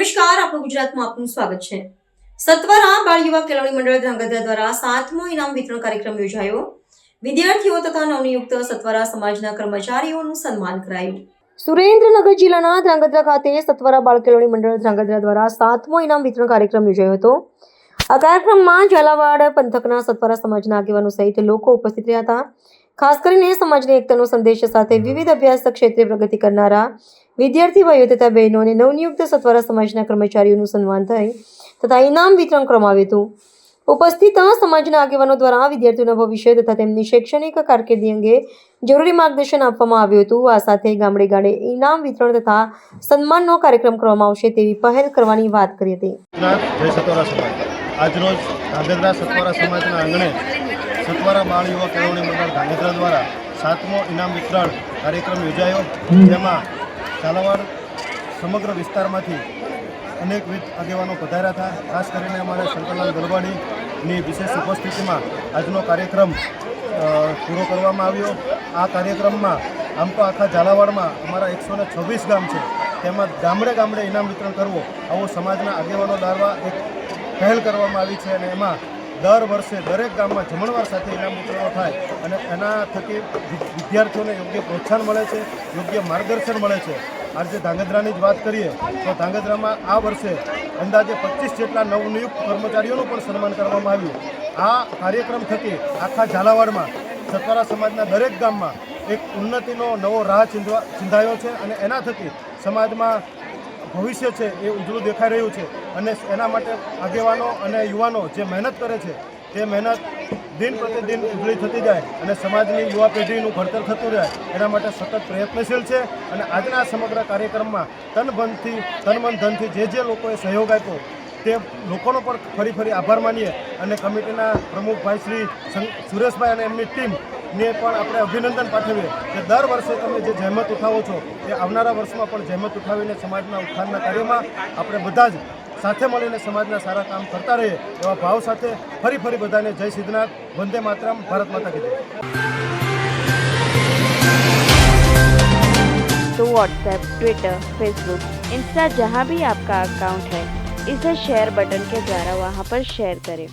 નમસ્કાર, આપણું ગુજરાતમાં આપનું સ્વાગત છે। સત્વરા બાળ યુવા કેળવણી મંડળ ધ્રાંગધ્રા દ્વારા 7મો ઇનામ વિતરણ કાર્યક્રમ યોજાયો। વિદ્યાર્થીઓ તથા નવનિયુક્ત સત્વરા સમાજના કર્મચારીઓનું સન્માન કરાયું। સુરેન્દ્રનગર જિલ્લાના ધ્રાંગધ્રા ખાતે સત્વરા બાળ કેળવણી મંડળ ધ્રાંગધ્રા દ્વારા 7મો ઇનામ વિતરણ કાર્યક્રમ યોજાયો હતો। આ કાર્યક્રમમાં ઝાલાવાડ પંથકના સત્વરા સમાજના આગેવાનો સહિત લોકો ઉપસ્થિત રહ્યા હતા। ખાસ કરીને સમાજની એકતાનો સંદેશ સાથે વિવિધ અભ્યાસ ક્ષેત્રે પ્રગતિ કરનારા વિદ્યાર્થી ભાઈઓ તથા બહેનો અને નવનિયુક્ત સત્વરા સમાજના કર્મચારીઓનું સન્માન થઈ તથા ઇનામ વિતરણ કરવામાં આવ્યું હતું। ઉપસ્થિત સમાજના આગેવાનો દ્વારા વિદ્યાર્થીઓના ભવિષ્ય તથા તેમની શૈક્ષણિક કારકિર્દી અંગે જરૂરી માર્ગદર્શન આપવામાં આવ્યું હતું। આ સાથે ગામડે ગામડે ઇનામ વિતરણ તથા સન્માનનો કાર્યક્રમ કરવામાં આવશે તેવી પહેલ કરવાની વાત કરી હતી। આજરોજ ધ્રાંગધ્રા સત્વરા સમાજના આંગણે સત્વરા બાળ યુવા કેળવણી મંડળ ધ્રાંગધ્રા દ્વારા 7મો ઇનામ વિતરણ કાર્યક્રમ યોજાયો, જેમાં ઝાલાવાડ સમગ્ર વિસ્તારમાંથી અનેકવિધ આગેવાનો પધાર્યા હતા। ખાસ કરીને અમારે શંકરલાલ ગલવાડીની વિશેષ ઉપસ્થિતિમાં આજનો કાર્યક્રમ પૂરો કરવામાં આવ્યો। આ કાર્યક્રમમાં આમ તો આખા ઝાલાવાડમાં અમારા 126 ગામ છે, તેમાં ગામડે ગામડે ઇનામ વિતરણ કરવું આવો સમાજના આગેવાનો દ્વારા એક પહેલ કરવામાં આવી છે અને એમાં દર વર્ષે દરેક ગામમાં જમણવાર સાથે ઇનામ વિતરણો થાય અને એના થકી વિદ્યાર્થીઓને યોગ્ય પ્રોત્સાહન મળે છે, યોગ્ય માર્ગદર્શન મળે છે। આજે ધ્રાંગધ્રાની જ વાત કરીએ તો ધ્રાંગધ્રામાં આ વર્ષે અંદાજે 25 જેટલા નવનિયુક્ત કર્મચારીઓનું પણ સન્માન કરવામાં આવ્યું। આ કાર્યક્રમ થકી આખા ઝાલાવાડમાં સત્વરા સમાજના દરેક ગામમાં એક ઉન્નતિનો નવો રાહ ચિંધાયો છે અને એના થકી સમાજમાં ભવિષ્ય છે એ ઉજળું દેખાઈ રહ્યું છે અને એના માટે આગેવાનો અને યુવાનો જે મહેનત કરે છે તે મહેનત દિન પ્રતિદિન ઉજળી થતી જાય અને સમાજની યુવા પેઢીનું ઘડતર થતું રહે એના માટે સતત પ્રયત્નશીલ છે। અને આજના સમગ્ર કાર્યક્રમમાં તન મન ધનથી જે લોકોએ સહયોગ આપ્યો તે લોકોનો પણ ફરી આભાર માનીએ અને કમિટીના પ્રમુખ ભાઈ શ્રી સુરેશભાઈ અને એમની ટીમને પણ આપણે અભિનંદન પાઠવીએ કે દર વર્ષે તમે જે જહેમત ઉઠાવો છો એ આવનારા વર્ષમાં પણ જહેમત ઉઠાવીને સમાજના ઉત્થાનના કાર્યમાં આપણે બધા જ સાથે મળીને સમાજના સારા કામ કરતા રહીએ એવા ભાવ સાથે ફરી બધાને જય સિદ્ધનાથ, વંદે માતરમ, ભારત माता की जय। तो व्हाट्सएप, ट्विटर, फेसबुक, इंस्टा जहाँ भी आपका अकाउंट है, इसे शेयर बटन के द्वारा वहाँ पर शेयर करें।